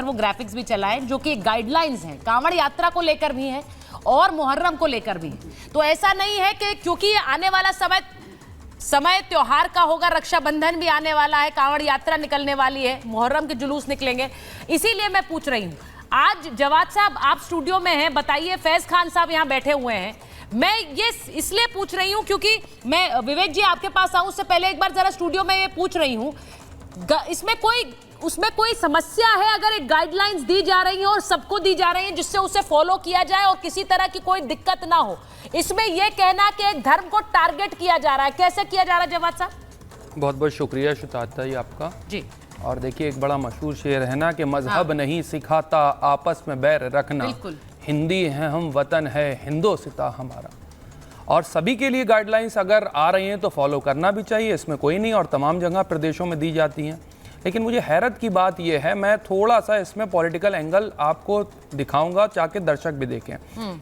वो ग्राफिक्स भी चलाएं जो कि गाइडलाइंस हैं, कांवड़ यात्रा को लेकर भी हैं और मुहर्रम को लेकर भी। तो ऐसा नहीं है कि क्योंकि आने वाला समय त्योहार का होगा, रक्षाबंधन भी आने वाला है, कांवड़ यात्रा निकलने वाली है, मुहर्रम के जुलूस निकलेंगे, इसीलिए मैं पूछ रही हूँ। आज जवाद साहब आप स्टूडियो में हैं, बताइए, फैज खान साहब यहाँ बैठे हुए हैं, मैं ये इसलिए पूछ रही हूँ क्योंकि मैं विवेक जी आपके पास आऊँ उससे पहले एक बार जरा स्टूडियो में ये पूछ रही हूँ, उसमें कोई समस्या है अगर एक गाइडलाइंस दी जा रही है और सबको दी जा रही है जिससे उसे फॉलो किया जाए और किसी तरह की कोई दिक्कत ना हो, इसमें यह कहना कि एक धर्म को टारगेट किया जा रहा है, कैसे किया जा रहा है जवाद साहब? बहुत बहुत शुक्रिया शुताता जी आपका जी। और देखिए एक बड़ा मशहूर शेर है ना कि मजहब नहीं सिखाता आपस में बैर रखना, हिंदी है हम वतन है हिंदोसिता हमारा। और सभी के लिए गाइडलाइंस अगर आ रही हैं तो फॉलो करना भी चाहिए, इसमें कोई नहीं, और तमाम जगह प्रदेशों में दी जाती हैं। लेकिन मुझे हैरत की बात यह है, मैं थोड़ा सा इसमें पॉलिटिकल एंगल आपको दिखाऊंगा ताकि दर्शक भी देखें।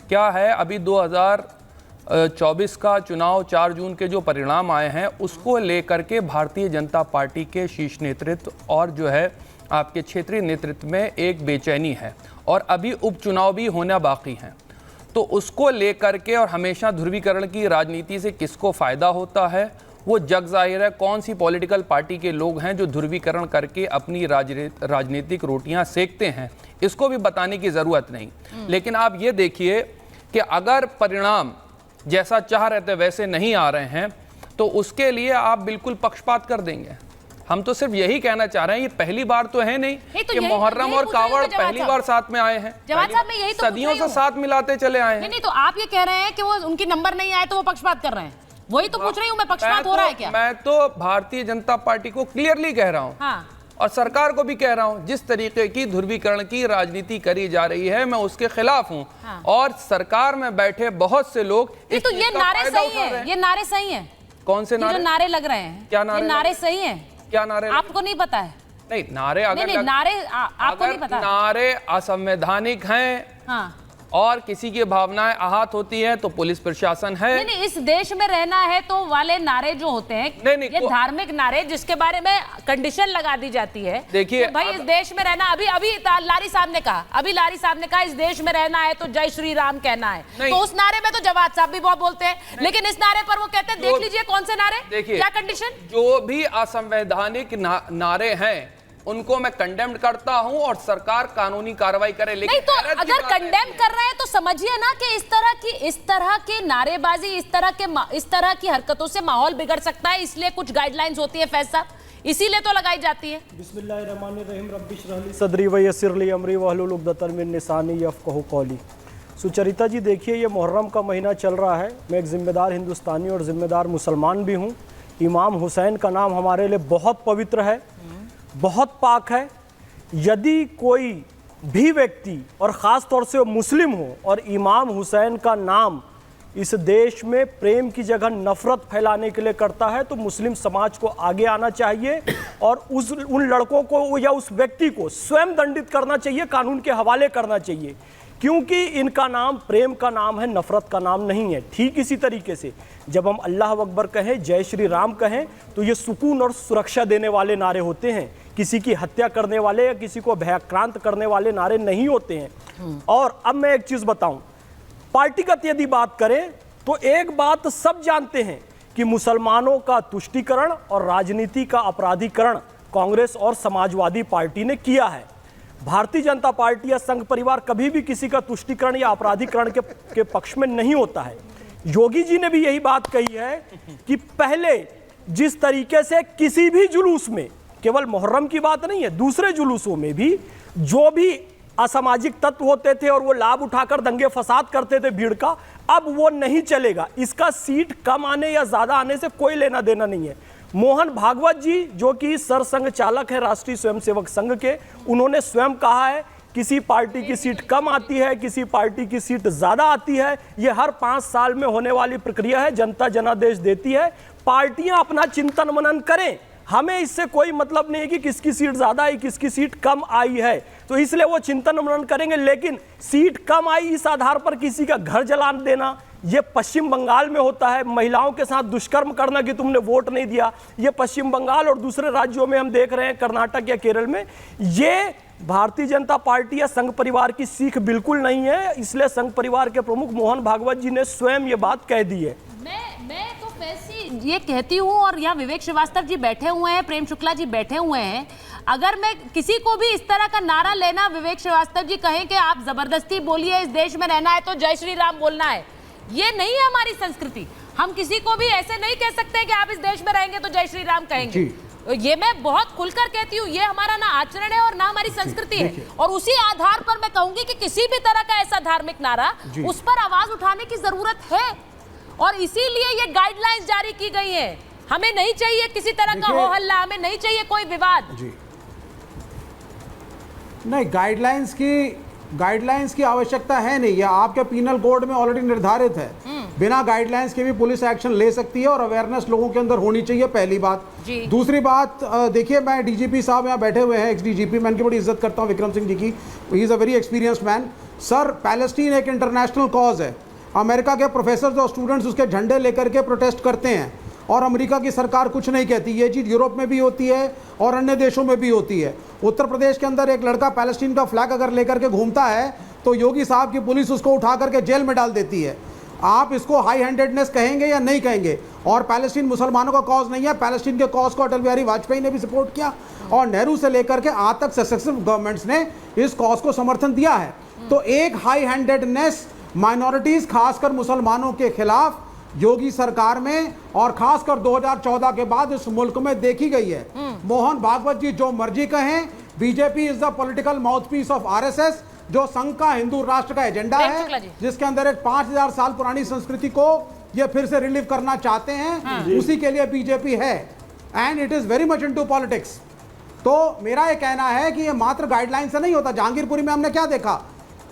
क्या है, अभी 2024 का चुनाव 4 जून के जो परिणाम आए हैं उसको लेकर के भारतीय जनता पार्टी के शीर्ष नेतृत्व और जो है आपके क्षेत्रीय नेतृत्व में एक बेचैनी है और अभी उपचुनाव भी होना बाकी हैं। तो उसको लेकर के और हमेशा ध्रुवीकरण की राजनीति से किसको फ़ायदा होता है वो जग जाहिर है। कौन सी पॉलिटिकल पार्टी के लोग हैं जो ध्रुवीकरण करके अपनी राजनीतिक रोटियां सेकते हैं, इसको भी बताने की ज़रूरत नहीं। लेकिन आप ये देखिए कि अगर परिणाम जैसा चाह रहे थे वैसे नहीं आ रहे हैं तो उसके लिए आप बिल्कुल पक्षपात कर देंगे। हम तो सिर्फ यही कहना चाह रहे हैं, ये पहली बार तो है नहीं कि मुहर्रम और कावड़ पहली बार साथ में आए हैं, सदियों से साथ मिलाते चले आए हैं। नहीं तो आप ये कह रहे हैं कि वो उनकी नंबर नहीं आए तो वो पक्षपात कर रहे हैं, वही तो पूछ रही हूँ मैं, पक्षपात हो रहा है क्या? मैं तो भारतीय जनता पार्टी को क्लियरली कह रहा हूँ और सरकार को भी कह रहा हूँ, जिस तरीके की ध्रुवीकरण की राजनीति करी जा रही है मैं उसके खिलाफ हूँ। और सरकार में बैठे बहुत से लोग तो ये नारे सही है, ये नारे सही है। कौन से नारे? जो नारे लग रहे हैं, क्या नारे? नारे सही है? क्या नारे? आपको नहीं पता है? नहीं, नारे अगर नारे आपको नहीं पता, नारे असंवैधानिक हैं और किसी की भावनाएं आहत होती है तो पुलिस प्रशासन है। नहीं, इस देश में रहना है तो वाले नारे जो होते हैं, नहीं, ये धार्मिक नारे जिसके बारे में कंडीशन लगा दी जाती है। देखिए भाई इस देश में रहना, अभी लारी साहब ने कहा इस देश में रहना है तो जय श्री राम कहना है, तो उस नारे में तो जवाद साहब भी बहुत बोलते हैं, लेकिन इस नारे पर वो कहते हैं देख लीजिए कौन से नारे, देखिए क्या कंडीशन। जो भी असंवैधानिक नारे हैं उनको मैं कंडेम करता हूं और सरकार कानूनी कार्रवाई करे। लेकिन नहीं तो अगर कंडेम कर रहे हैं तो समझिए ना कि इस तरह की नारेबाजी, इस तरह की हरकतों से माहौल बिगड़ सकता है, इसलिए कुछ गाइडलाइंस होती है फैज साहब, इसीलिए तो लगाई जाती है। बिस्मिल्लाहिर्रहमानिर्रहीम रब्बि इश्रह ली सदरी व यस्सिर ली अमरी वहलुल उक़दतम मिन लिसानी यफ़क़हू क़ौली। सुचरिता जी देखिए, ये मुहर्रम का महीना चल रहा है, मैं एक ज़िम्मेदार हिंदुस्तानी और ज़िम्मेदार मुसलमान भी हूँ। इमाम हुसैन का नाम हमारे लिए बहुत पवित्र है, बहुत पाक है। यदि कोई भी व्यक्ति और ख़ास तौर से मुस्लिम हो और इमाम हुसैन का नाम इस देश में प्रेम की जगह नफ़रत फैलाने के लिए करता है तो मुस्लिम समाज को आगे आना चाहिए और उन लड़कों को या उस व्यक्ति को स्वयं दंडित करना चाहिए, कानून के हवाले करना चाहिए, क्योंकि इनका नाम प्रेम का नाम है, नफ़रत का नाम नहीं है। ठीक इसी तरीके से जब हम अल्लाह अकबर कहें, जय श्री राम कहें, तो ये सुकून और सुरक्षा देने वाले नारे होते हैं, किसी की हत्या करने वाले या किसी को भयाक्रांत करने वाले नारे नहीं होते हैं। और अब मैं एक चीज़ बताऊं, पार्टीगत यदि बात करें तो एक बात सब जानते हैं कि मुसलमानों का तुष्टीकरण और राजनीति का अपराधीकरण कांग्रेस और समाजवादी पार्टी ने किया है। भारतीय जनता पार्टी या संघ परिवार कभी भी किसी का तुष्टीकरण या अपराधीकरण के पक्ष में नहीं होता है। योगी जी ने भी यही बात कही है कि पहले जिस तरीके से किसी भी जुलूस में, केवल मुहर्रम की बात नहीं है, दूसरे जुलूसों में भी जो भी असामाजिक तत्व होते थे और वो लाभ उठाकर दंगे फसाद करते थे भीड़ का, अब वो नहीं चलेगा। इसका सीट कम आने या ज्यादा आने से कोई लेना देना नहीं है। मोहन भागवत जी जो कि सरसंघ चालक है राष्ट्रीय स्वयंसेवक संघ के, उन्होंने स्वयं कहा है किसी पार्टी की सीट कम आती है, किसी पार्टी की सीट ज्यादा आती है, ये हर 5 साल में होने वाली प्रक्रिया है, जनता जनादेश देती है। पार्टियां अपना चिंतन मनन करें, हमें इससे कोई मतलब नहीं है कि किसकी सीट ज्यादा आई किसकी सीट कम आई है, तो इसलिए वो चिंतन मनन करेंगे। लेकिन सीट कम आई इस आधार पर किसी का घर जला देना, ये पश्चिम बंगाल में होता है, महिलाओं के साथ दुष्कर्म करना कि तुमने वोट नहीं दिया, ये पश्चिम बंगाल और दूसरे राज्यों में हम देख रहे हैं, कर्नाटक या केरल में। ये भारतीय जनता पार्टी या संघ परिवार की सीख बिल्कुल नहीं है, इसलिए संघ परिवार के प्रमुख मोहन भागवत जी ने स्वयं ये बात कह दी है। मैं तो वैसी ये कहती हूँ, और यहाँ विवेक श्रीवास्तव जी बैठे हुए हैं, प्रेम शुक्ला जी बैठे हुए हैं, अगर मैं किसी को भी इस तरह का नारा लेना विवेक श्रीवास्तव जी कहें कि आप जबरदस्ती बोलिए, इस देश में रहना है तो जय श्री राम बोलना है, ये नहीं है हमारी संस्कृति। हम किसी को भी ऐसे नहीं कह सकते कि आप इस देश में रहेंगे तो जय श्री राम कहेंगे। ये मैं बहुत खुलकर कहती हूँ, ये हमारा ना आचरण है और ना हमारी संस्कृति है। और उसी आधार पर मैं कहूंगी कि किसी भी तरह का ऐसा धार्मिक नारा, उस पर आवाज उठाने की जरूरत है, और इसीलिए ये गाइडलाइंस जारी की गई है। हमें नहीं चाहिए किसी तरह का हो हल्ला, हमें नहीं चाहिए कोई विवाद। नहीं, गाइडलाइंस की आवश्यकता है नहीं, यह आपके पीनल कोड में ऑलरेडी निर्धारित है। बिना गाइडलाइंस के भी पुलिस एक्शन ले सकती है और अवेयरनेस लोगों के अंदर होनी चाहिए, पहली बात। दूसरी बात, देखिए मैं डीजीपी साहब यहाँ बैठे हुए हैं, एक्स डीजीपी, मैं इनकी बड़ी इज्जत करता हूँ, विक्रम सिंह जी की, he is a very experienced man. Sir, Palestine एक इंटरनेशनल कॉज है, अमेरिका के प्रोफेसर और स्टूडेंट्स उसके झंडे लेकर के प्रोटेस्ट करते हैं और अमेरिका की सरकार कुछ नहीं कहती। ये चीज़ यूरोप में भी होती है और अन्य देशों में भी होती है। उत्तर प्रदेश के अंदर एक लड़का पैलेस्टीन का फ्लैग अगर लेकर के घूमता है तो योगी साहब की पुलिस उसको उठा करके जेल में डाल देती है। आप इसको हाई हैंडेडनेस कहेंगे या नहीं कहेंगे? और पैलेस्टीन मुसलमानों का कॉज नहीं है, पैलेस्टीन के कॉज को अटल बिहारी वाजपेयी ने भी सपोर्ट किया और नेहरू से लेकर के आज तक सक्सेसिव गवर्नमेंट्स ने इस कॉज को समर्थन दिया है। तो एक हाई हैंडेडनेस माइनॉरिटीज, खासकर मुसलमानों के खिलाफ योगी सरकार में और खासकर 2014 के बाद इस मुल्क में देखी गई है। मोहन भागवत जी जो मर्जी कहें, BJP is the political mouthpiece of RSS, जो संघ का हिंदू राष्ट्र का एजेंडा है, जिसके अंदर एक 5000 साल पुरानी संस्कृति को ये फिर से रिलीव करना चाहते हैं, उसी के लिए बीजेपी है। And it is very much into politics. तो मेरा ये कहना है कि ये मात्र गाइडलाइन से नहीं होता। जहांगीरपुरी में हमने क्या देखा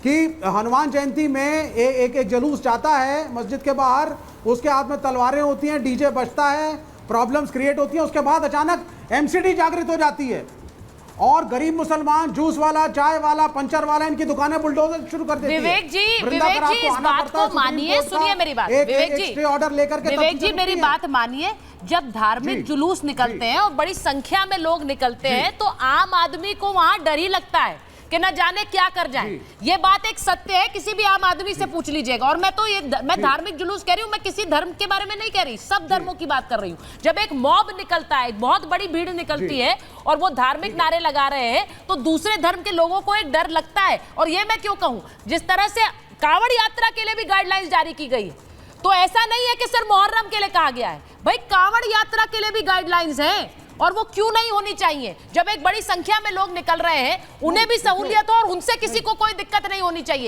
कि हनुमान जयंती में एक जुलूस जाता है मस्जिद के बाहर, उसके हाथ में तलवारें होती हैं, डीजे बजता है, प्रॉब्लम्स क्रिएट होती हैं, उसके बाद अचानक एमसीडी जागृत हो जाती है और गरीब मुसलमान, जूस वाला, चाय वाला, पंचर वाला, इनकी दुकानें बुलडोजर शुरू कर देती है। विवेक जी इस बात को मानिए, सुनिए मेरी बात। विवेक जी ऑर्डर लेकर के, विवेक जी मेरी बात मानिए, जब धार्मिक जुलूस निकलते हैं और बड़ी संख्या में लोग निकलते हैं तो आम आदमी को वहां डर ही लगता है कि न जाने क्या कर जाए। ये बात एक सत्य है, किसी भी आम आदमी से पूछ लीजिएगा। और मैं धार्मिक जुलूस कह रही हूँ, मैं किसी धर्म के बारे में नहीं कह रही, सब धर्मों की बात कर रही हूँ। जब एक मॉब निकलता है, बहुत बड़ी भीड़ निकलती है और वो धार्मिक नारे लगा रहे हैं तो दूसरे धर्म के लोगों को एक डर लगता है। और ये मैं क्यों कहूँ, जिस तरह से कांवड़ यात्रा के लिए भी गाइडलाइंस जारी की गई है, तो ऐसा नहीं है कि सिर्फ मुहर्रम के लिए कहा गया है, भाई कांवड़ यात्रा के लिए भी गाइडलाइंस है। और वो क्यों नहीं होनी चाहिए? जब एक बड़ी संख्या में लोग निकल रहे हैं, उन्हें भी सहूलियत हो और उनसे किसी को कोई दिक्कत नहीं होनी चाहिए।